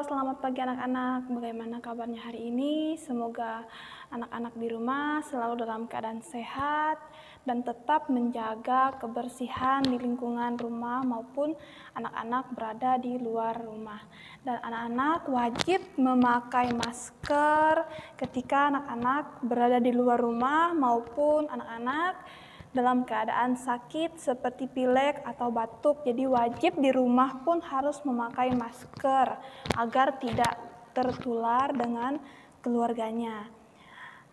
selamat pagi anak-anak. Bagaimana kabarnya hari ini? Semoga anak-anak di rumah selalu dalam keadaan sehat dan tetap menjaga kebersihan di lingkungan rumah maupun anak-anak berada di luar rumah. Dan anak-anak wajib memakai masker ketika anak-anak berada di luar rumah maupun anak-anak dalam keadaan sakit seperti pilek atau batuk. Jadi wajib di rumah pun harus memakai masker agar tidak tertular dengan keluarganya.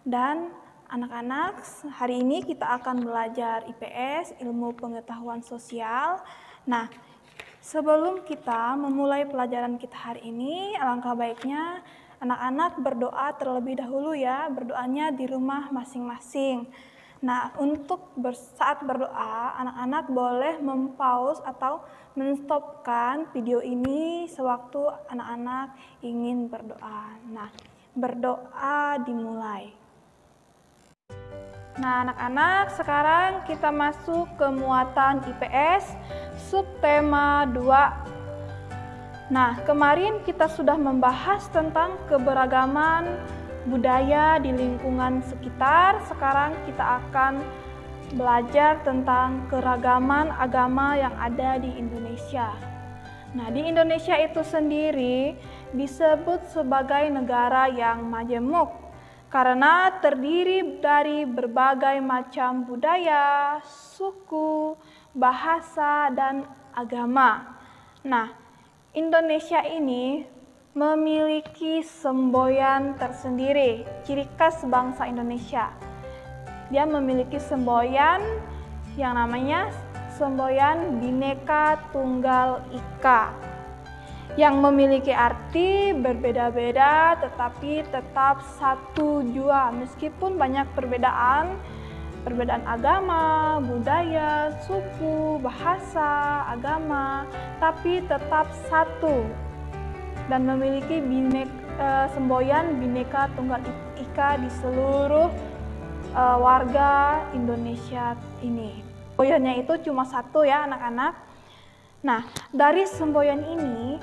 Dan anak-anak, hari ini kita akan belajar IPS, ilmu pengetahuan sosial. Nah, sebelum kita memulai pelajaran kita hari ini, alangkah baiknya anak-anak berdoa terlebih dahulu ya, berdoanya di rumah masing-masing. Nah, untuk saat berdoa, anak-anak boleh mempause atau menstopkan video ini sewaktu anak-anak ingin berdoa. Nah, berdoa dimulai. Nah, anak-anak, sekarang kita masuk ke muatan IPS, subtema 2. Nah, kemarin kita sudah membahas tentang keberagaman budaya di lingkungan sekitar. Sekarang kita akan belajar tentang keragaman agama yang ada di Indonesia. Nah, di Indonesia itu sendiri disebut sebagai negara yang majemuk karena terdiri dari berbagai macam budaya, suku, bahasa, dan agama. Nah, Indonesia ini memiliki semboyan tersendiri, ciri khas bangsa Indonesia. Dia memiliki semboyan yang namanya semboyan Bhinneka Tunggal Ika, yang memiliki arti berbeda-beda tetapi tetap satu jua, meskipun banyak perbedaan agama, budaya, suku, bahasa, agama, tapi tetap satu dan memiliki semboyan Bhinneka Tunggal Ika di seluruh warga Indonesia ini. Semboyannya itu cuma satu ya anak-anak. Nah, dari semboyan ini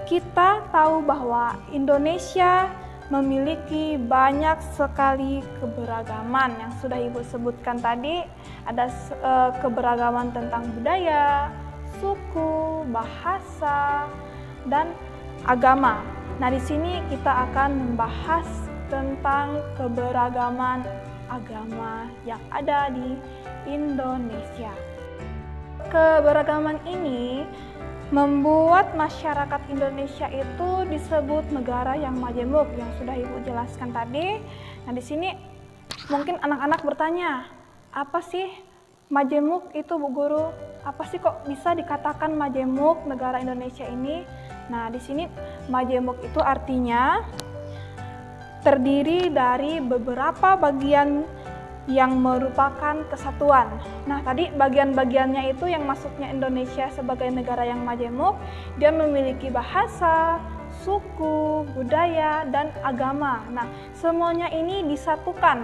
kita tahu bahwa Indonesia memiliki banyak sekali keberagaman yang sudah Ibu sebutkan tadi. Ada keberagaman tentang budaya, suku, bahasa, dan agama. Nah, di sini kita akan membahas tentang keberagaman agama yang ada di Indonesia. Keberagaman ini membuat masyarakat Indonesia itu disebut negara yang majemuk yang sudah Ibu jelaskan tadi. Nah, di sini mungkin anak-anak bertanya, apa sih majemuk itu, Bu Guru? Apa sih kok bisa dikatakan majemuk negara Indonesia ini? Nah, di sini majemuk itu artinya terdiri dari beberapa bagian yang merupakan kesatuan. Nah, tadi bagian-bagiannya itu yang masuknya Indonesia sebagai negara yang majemuk, dia memiliki bahasa, suku, budaya, dan agama. Nah, semuanya ini disatukan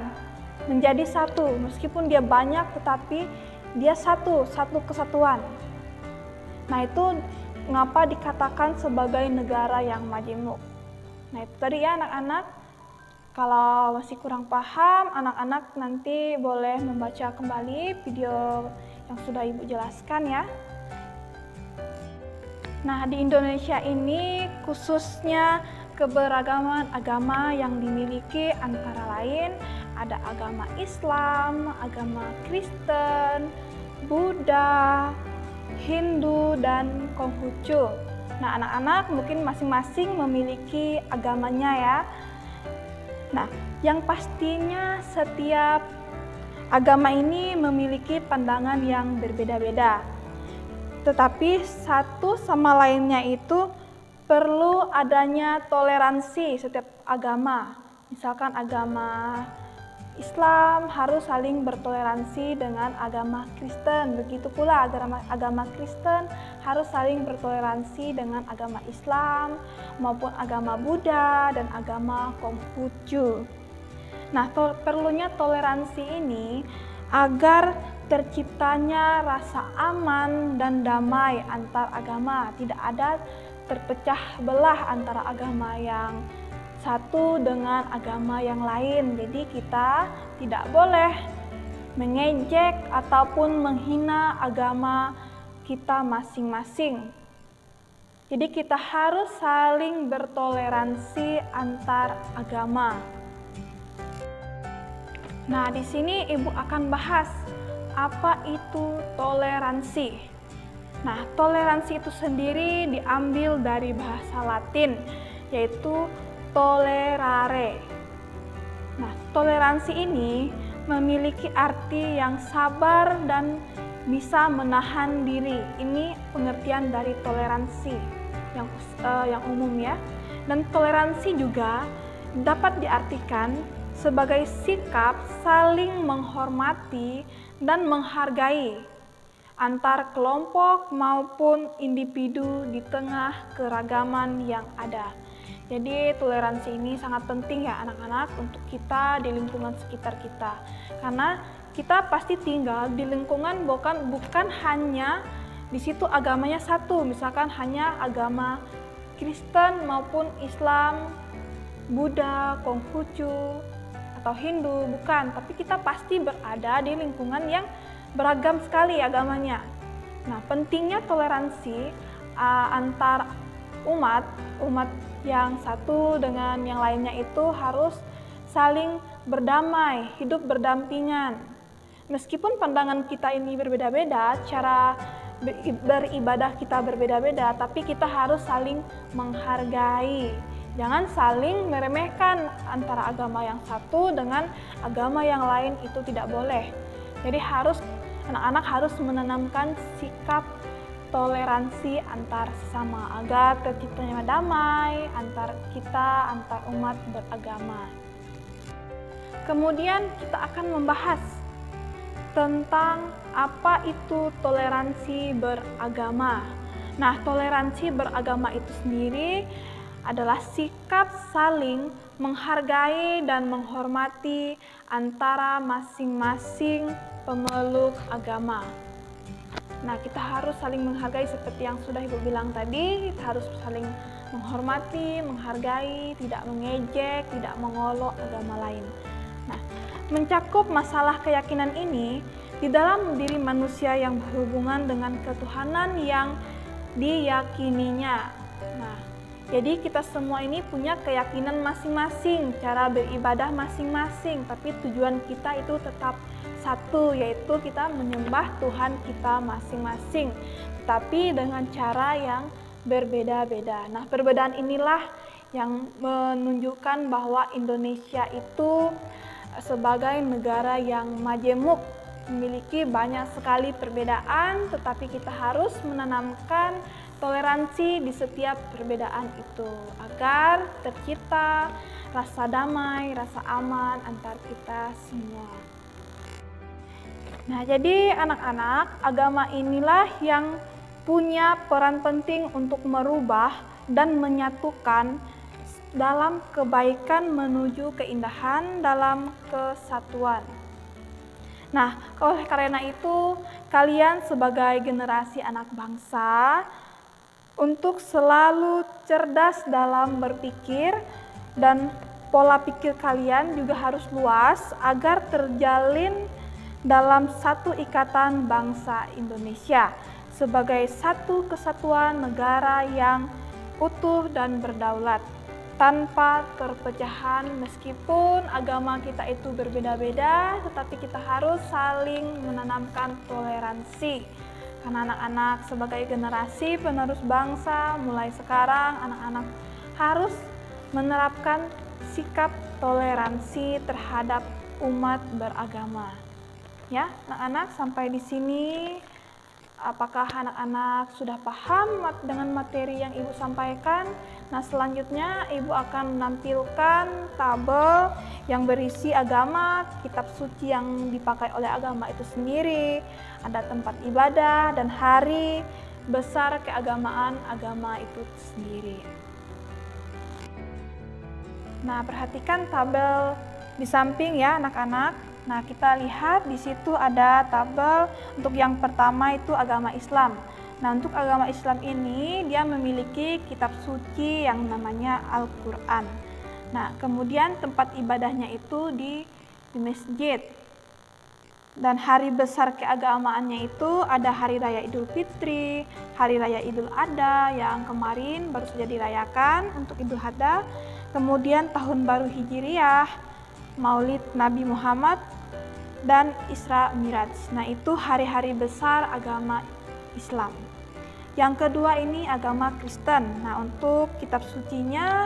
menjadi satu, meskipun dia banyak tetapi dia satu kesatuan. Nah, itu ngapa dikatakan sebagai negara yang majemuk. Nah, itu tadi ya anak-anak. Kalau masih kurang paham, anak-anak nanti boleh membaca kembali video yang sudah Ibu jelaskan ya. Nah, di Indonesia ini khususnya keberagaman agama yang dimiliki antara lain ada agama Islam, agama Kristen, Buddha, Hindu, dan Konghucu. Nah, anak-anak mungkin masing-masing memiliki agamanya ya. Nah, yang pastinya setiap agama ini memiliki pandangan yang berbeda-beda. Tetapi satu sama lainnya itu perlu adanya toleransi setiap agama. Misalkan agama Islam harus saling bertoleransi dengan agama Kristen. Begitu pula agama Kristen harus saling bertoleransi dengan agama Islam maupun agama Buddha dan agama Konghucu. Nah, perlunya toleransi ini agar terciptanya rasa aman dan damai antar agama. Tidak ada terpecah belah antara agama yang satu dengan agama yang lain. Jadi kita tidak boleh mengejek ataupun menghina agama kita masing-masing. Jadi kita harus saling bertoleransi antar agama. Nah, di sini Ibu akan bahas apa itu toleransi. Nah, toleransi itu sendiri diambil dari bahasa Latin, yaitu tolerare. Nah, toleransi ini memiliki arti yang sabar dan bisa menahan diri. Ini pengertian dari toleransi yang umum ya. Dan toleransi juga dapat diartikan sebagai sikap saling menghormati dan menghargai antar kelompok maupun individu di tengah keragaman yang ada. Jadi toleransi ini sangat penting ya anak-anak untuk kita di lingkungan sekitar kita. Karena kita pasti tinggal di lingkungan bukan hanya di situ agamanya satu, misalkan hanya agama Kristen maupun Islam, Buddha, Konghucu, atau Hindu, bukan. Tapi kita pasti berada di lingkungan yang beragam sekali agamanya. Nah, pentingnya toleransi antar umat yang satu dengan yang lainnya itu harus saling berdamai, hidup berdampingan. Meskipun pandangan kita ini berbeda-beda, cara beribadah kita berbeda-beda, tapi kita harus saling menghargai. Jangan saling meremehkan antara agama yang satu dengan agama yang lain, itu tidak boleh. Jadi anak-anak harus menanamkan sikap toleransi antar sesama agar terciptanya damai antar umat beragama. Kemudian kita akan membahas tentang apa itu toleransi beragama. Nah, toleransi beragama itu sendiri adalah sikap saling menghargai dan menghormati antara masing-masing pemeluk agama. Nah, kita harus saling menghargai seperti yang sudah Ibu bilang tadi, kita harus saling menghormati, menghargai, tidak mengejek, tidak mengolok agama lain. Nah, mencakup masalah keyakinan ini di dalam diri manusia yang berhubungan dengan ketuhanan yang diyakininya. Nah, jadi kita semua ini punya keyakinan masing-masing, cara beribadah masing-masing, tapi tujuan kita itu tetap satu, yaitu kita menyembah Tuhan kita masing-masing, tapi dengan cara yang berbeda-beda. Nah, perbedaan inilah yang menunjukkan bahwa Indonesia itu sebagai negara yang majemuk, memiliki banyak sekali perbedaan, tetapi kita harus menanamkan toleransi di setiap perbedaan itu agar tercipta rasa damai, rasa aman antar kita semua. Nah, jadi anak-anak, agama inilah yang punya peran penting untuk merubah dan menyatukan dalam kebaikan menuju keindahan dalam kesatuan. Nah, oleh karena itu, kalian sebagai generasi anak bangsa untuk selalu cerdas dalam berpikir dan pola pikir kalian juga harus luas agar terjalin dalam satu ikatan bangsa Indonesia sebagai satu kesatuan negara yang utuh dan berdaulat tanpa perpecahan. Meskipun agama kita itu berbeda-beda, tetapi kita harus saling menanamkan toleransi. Karena anak-anak sebagai generasi penerus bangsa, mulai sekarang anak-anak harus menerapkan sikap toleransi terhadap umat beragama. Ya, anak-anak, sampai di sini apakah anak-anak sudah paham dengan materi yang Ibu sampaikan? Nah, selanjutnya Ibu akan menampilkan tabel yang berisi agama, kitab suci yang dipakai oleh agama itu sendiri, ada tempat ibadah dan hari besar keagamaan agama itu sendiri. Nah, perhatikan tabel di samping ya anak-anak. Nah, kita lihat di situ ada tabel untuk yang pertama itu agama Islam. Nah, untuk agama Islam ini dia memiliki kitab suci yang namanya Al-Quran. Nah, kemudian tempat ibadahnya itu di masjid. Dan hari besar keagamaannya itu ada Hari Raya Idul Fitri, Hari Raya Idul Adha yang kemarin baru saja dirayakan untuk Idul Adha, kemudian Tahun Baru Hijriah, Maulid Nabi Muhammad, dan Isra Miraj. Nah, itu hari-hari besar agama Islam. Yang kedua ini agama Kristen. Nah, untuk kitab sucinya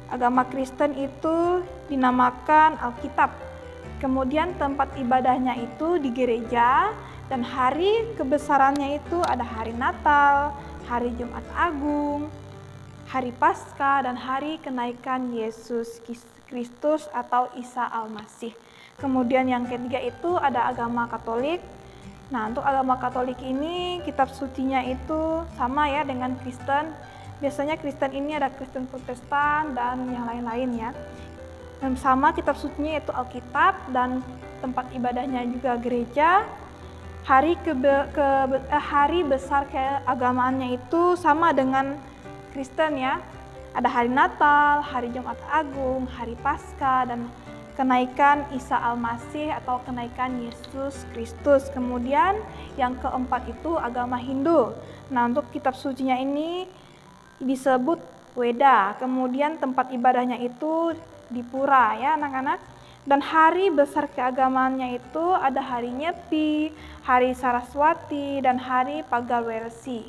agama Kristen itu dinamakan Alkitab. Kemudian tempat ibadahnya itu di gereja, dan hari kebesarannya itu ada hari Natal, hari Jumat Agung, hari Paskah, dan hari kenaikan Yesus Kristus atau Isa Al-Masih. Kemudian yang ketiga itu ada agama Katolik. Nah, untuk agama Katolik ini kitab sucinya itu sama ya dengan Kristen. Biasanya Kristen ini ada Kristen Protestan dan yang lain-lain ya. Dan sama kitab sucinya itu Alkitab, dan tempat ibadahnya juga gereja. Hari besar keagamaannya itu sama dengan Kristen ya. Ada hari Natal, hari Jumat Agung, hari Paskah, dan kenaikan Isa Al-Masih atau kenaikan Yesus Kristus. Kemudian yang keempat itu agama Hindu. Nah, untuk kitab sucinya ini disebut Weda. Kemudian tempat ibadahnya itu di pura ya anak-anak. Dan hari besar keagamaannya itu ada hari Nyepi, hari Saraswati, dan hari Pagarwesi.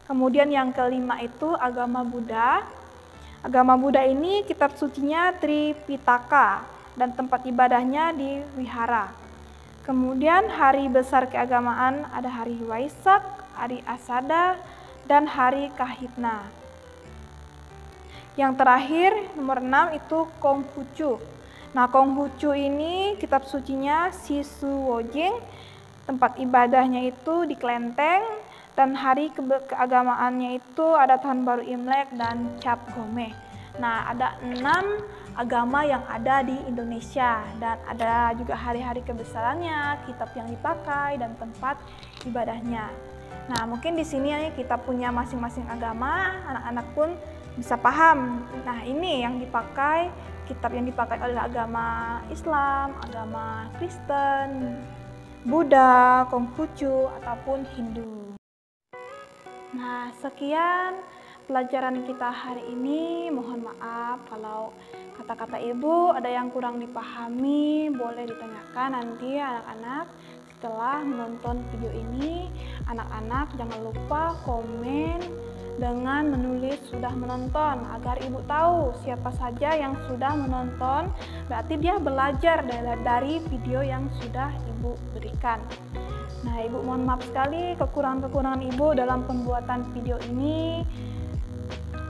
Kemudian yang kelima itu agama Buddha. Agama Buddha ini kitab sucinya Tripitaka dan tempat ibadahnya di wihara. Kemudian hari besar keagamaan ada hari Waisak, hari Asada, dan hari Kahitna. Yang terakhir, nomor 6 itu Konghucu. Nah, Konghucu ini kitab sucinya Shisuwojing, tempat ibadahnya itu di Klenteng, dan hari keagamaannya itu ada Tahun Baru Imlek dan Cap Gomeh. Nah, ada 6 agama yang ada di Indonesia, dan ada juga hari-hari kebesarannya, kitab yang dipakai, dan tempat ibadahnya. Nah, mungkin di sini kita punya masing-masing agama, anak-anak pun bisa paham. Nah, ini yang dipakai, kitab yang dipakai oleh agama Islam, agama Kristen, Buddha, Konghucu, ataupun Hindu. Nah, sekian pelajaran kita hari ini. Mohon maaf kalau kata-kata ibu ada yang kurang dipahami, boleh ditanyakan nanti anak-anak. Setelah menonton video ini, anak-anak jangan lupa komen dengan menulis sudah menonton agar ibu tahu siapa saja yang sudah menonton, berarti dia belajar dari video yang sudah ibu berikan. Nah, ibu mohon maaf sekali kekurangan-kekurangan ibu dalam pembuatan video ini,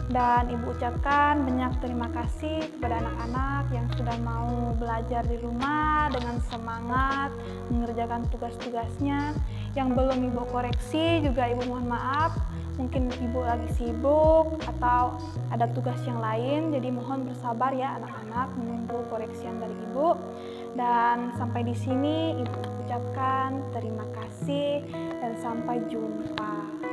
dan ibu ucapkan banyak terima kasih kepada anak-anak yang sudah mau belajar di rumah dengan semangat mengerjakan tugas-tugasnya. Yang belum ibu koreksi juga ibu mohon maaf, mungkin ibu lagi sibuk atau ada tugas yang lain, jadi mohon bersabar ya anak-anak menunggu koreksian dari ibu. Dan sampai di sini ibu ucapkan terima kasih dan sampai jumpa.